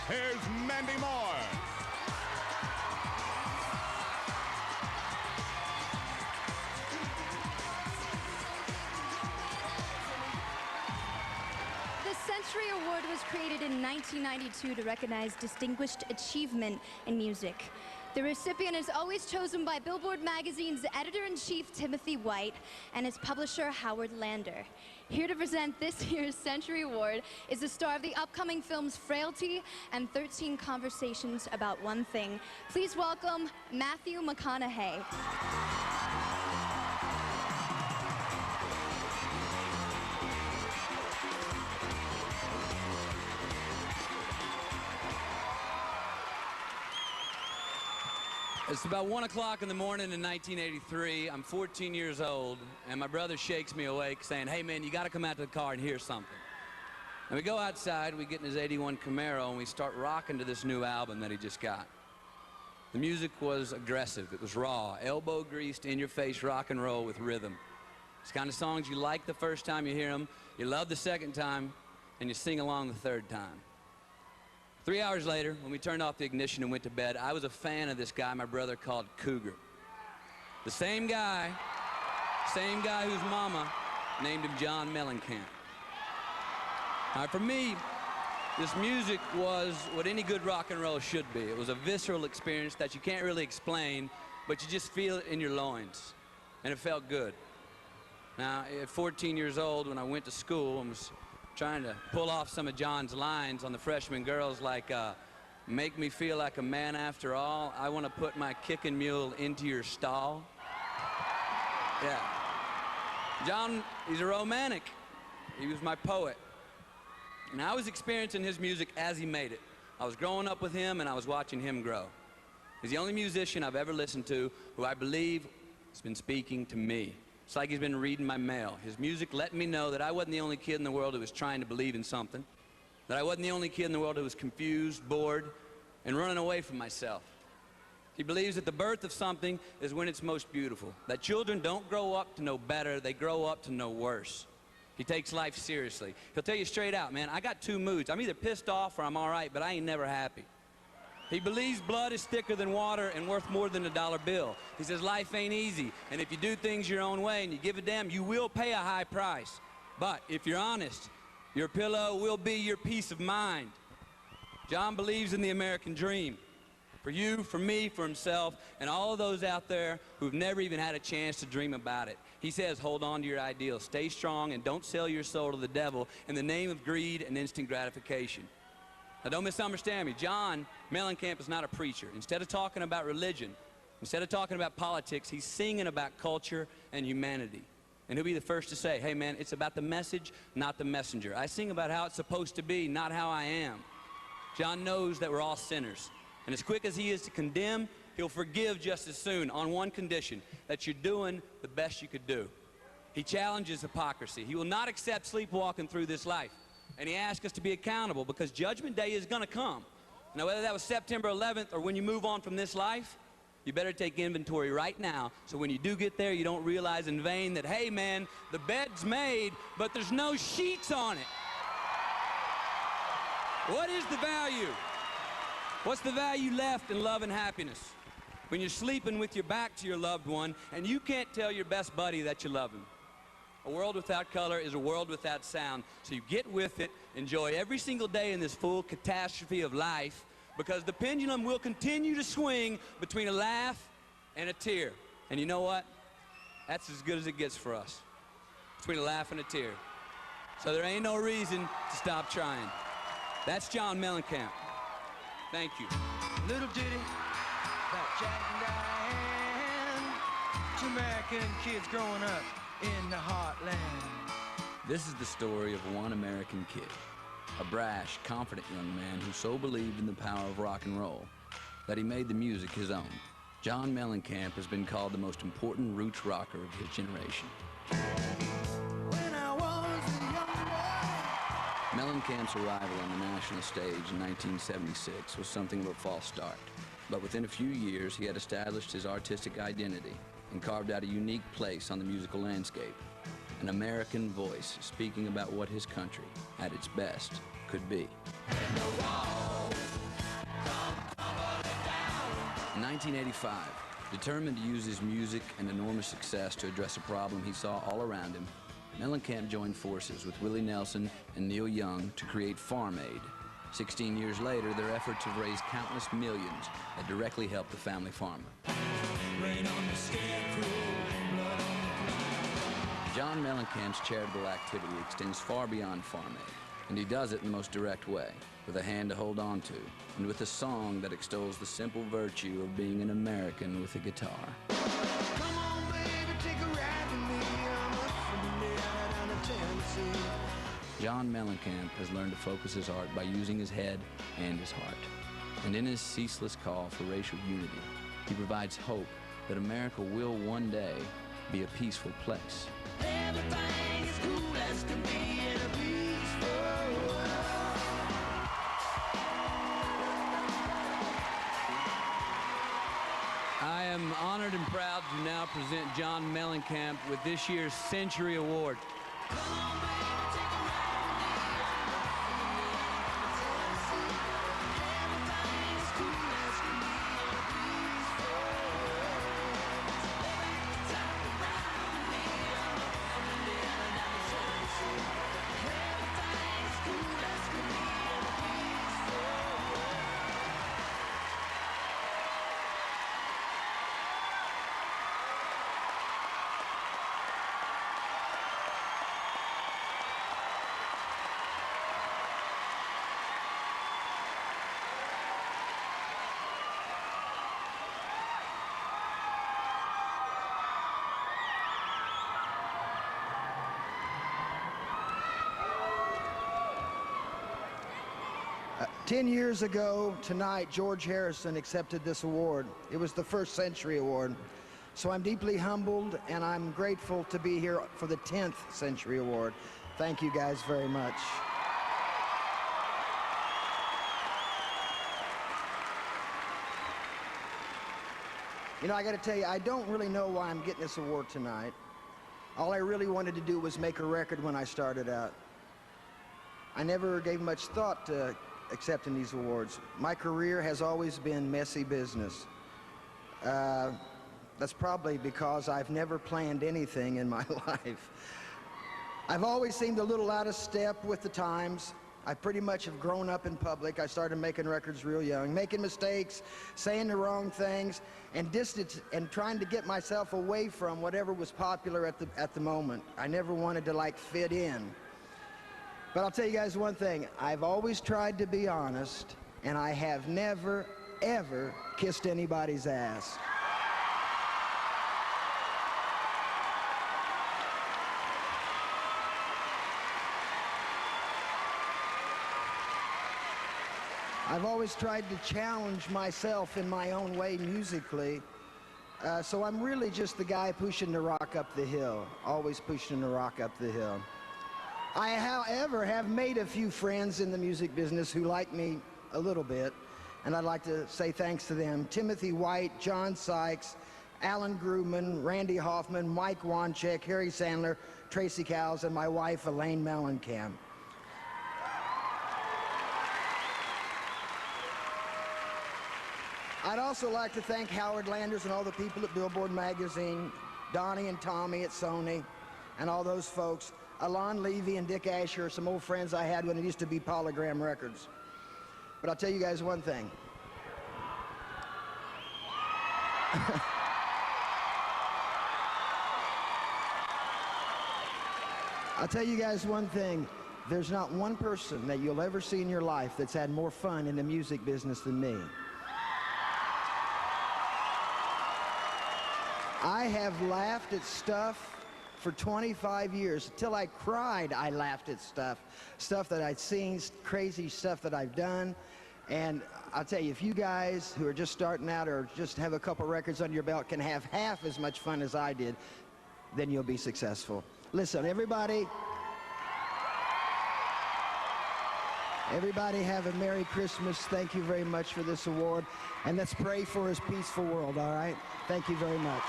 here's Mandy Moore. The Century Award was created in 1992 to recognize distinguished achievement in music. The recipient is always chosen by Billboard magazine's editor-in-chief Timothy White and its publisher Howard Lander. Here to present this year's Century Award is the star of the upcoming films Frailty and 13 Conversations About One Thing. Please welcome Matthew McConaughey. It's about 1 o'clock in the morning in 1983. I'm 14 years old, and my brother shakes me awake saying, "Hey man, you gotta come out to the car and hear something." And we go outside, we get in his 81 Camaro, and we start rocking to this new album that he just got. The music was aggressive, it was raw, elbow-greased, in-your-face rock and roll with rhythm. It's the kind of songs you like the first time you hear them, you love the second time, and you sing along the third time. 3 hours later, when we turned off the ignition and went to bed, I was a fan of this guy my brother called Cougar. The same guy whose mama named him John Mellancamp. Now, for me, this music was what any good rock and roll should be. It was a visceral experience that you can't really explain, but you just feel it in your loins, and it felt good. Now, at 14 years old, when I went to school and was trying to pull off some of John's lines on the freshman girls like, make me feel like a man after all, I want to put my kicking mule into your stall. Yeah. John, he's a romantic. He was my poet. And I was experiencing his music as he made it. I was growing up with him and I was watching him grow. He's the only musician I've ever listened to who I believe has been speaking to me. It's like he's been reading my mail. His music let me know that I wasn't the only kid in the world who was trying to believe in something, that I wasn't the only kid in the world who was confused, bored, and running away from myself. He believes that the birth of something is when it's most beautiful, that children don't grow up to know better, they grow up to know worse. He takes life seriously. He'll tell you straight out, man, I got two moods. I'm either pissed off or I'm all right, but I ain't never happy. He believes blood is thicker than water and worth more than a dollar bill. He says life ain't easy, and if you do things your own way and you give a damn, you will pay a high price. But if you're honest, your pillow will be your peace of mind. John believes in the American dream. For you, for me, for himself, and all of those out there who've never even had a chance to dream about it. He says, hold on to your ideals, stay strong, and don't sell your soul to the devil in the name of greed and instant gratification. Now, don't misunderstand me. John Mellancamp is not a preacher. Instead of talking about religion, instead of talking about politics, he's singing about culture and humanity. And he'll be the first to say, hey, man, it's about the message, not the messenger. I sing about how it's supposed to be, not how I am. John knows that we're all sinners. And as quick as he is to condemn, he'll forgive just as soon on one condition, that you're doing the best you could do. He challenges hypocrisy. He will not accept sleepwalking through this life. And he asks us to be accountable because Judgment Day is going to come. Now, whether that was September 11th or when you move on from this life, you better take inventory right now so when you do get there, you don't realize in vain that, hey, man, the bed's made, but there's no sheets on it. What is the value? What's the value left in love and happiness when you're sleeping with your back to your loved one and you can't tell your best buddy that you love him? A world without color is a world without sound. So you get with it, enjoy every single day in this full catastrophe of life, because the pendulum will continue to swing between a laugh and a tear. And you know what? That's as good as it gets for us. Between a laugh and a tear. So there ain't no reason to stop trying. That's John Mellancamp. Thank you. Little ditty about Jack and Diane, two American kids growing up in the heartland. This is the story of one American kid, a brash, confident young man who so believed in the power of rock and roll that he made the music his own. John Mellancamp has been called the most important roots rocker of his generation. When I was a young boy. Mellencamp's arrival on the national stage in 1976 was something of a false start. But within a few years, he had established his artistic identity and carved out a unique place on the musical landscape. An American voice speaking about what his country, at its best, could be. When the wall In 1985, determined to use his music and enormous success to address a problem he saw all around him, Mellancamp joined forces with Willie Nelson and Neil Young to create Farm Aid. 16 years later, their efforts have raised countless millions that directly help the family farmer. John Mellencamp's charitable activity extends far beyond Farm Aid, and he does it in the most direct way, with a hand to hold on to, and with a song that extols the simple virtue of being an American with a guitar. Come on, baby, take a ride with me. I'm up from down to Tennessee. John Mellancamp has learned to focus his art by using his head and his heart. And in his ceaseless call for racial unity, he provides hope that America will one day be a peaceful place. Everything is cool as can be in a peaceful world. I am honored and proud to now present John Mellancamp with this year's Century Award. Come on, baby, take a ride with me. Everything is cool as can be in a peaceful world. Lay back the top and ride with me. I'm up from Indiana down to Tennessee. Everything is cool as can be in a peaceful world. Ten years ago tonight, George Harrison accepted this award. It was the First Century Award. So I'm deeply humbled, and I'm grateful to be here for the 10th Century Award. Thank you guys very much. You know, I got to tell you, I don't really know why I'm getting this award tonight. All I really wanted to do was make a record when I started out. I never gave much thought to accepting these awards. My career has always been messy business. That's probably because I've never planned anything in my life. I've always seemed a little out of step with the times. I pretty much have grown up in public. I started making records real young, making mistakes, saying the wrong things, and trying to get myself away from whatever was popular at the moment. I never wanted to like fit in. But I'll tell you guys one thing. I've always tried to be honest, and I have never, ever kissed anybody's ass. I've always tried to challenge myself in my own way musically. So I'm really just the guy pushing the rock up the hill, always pushing the rock up the hill. I, however, have made a few friends in the music business who like me a little bit, and I'd like to say thanks to them. Timothy White, John Sykes, Alan Grumman, Randy Hoffman, Mike Wanchek, Harry Sandler, Tracy Cowles, and my wife, Elaine Mellancamp. I'd also like to thank Howard Landers and all the people at Billboard magazine, Donnie and Tommy at Sony, and all those folks. Alon Levy and Dick Asher are some old friends I had when it used to be Polygram Records. But I'll tell you guys one thing. I'll tell you guys one thing. There's not one person that you'll ever see in your life that's had more fun in the music business than me. I have laughed at stuff for 25 years. Till I cried, I laughed at stuff that I'd seen, crazy stuff that I've done. And I'll tell you, if you guys who are just starting out or just have a couple records under your belt can have half as much fun as I did, then you'll be successful. Listen, everybody have a Merry Christmas. Thank you very much for this award. And let's pray for his peaceful world, all right? Thank you very much.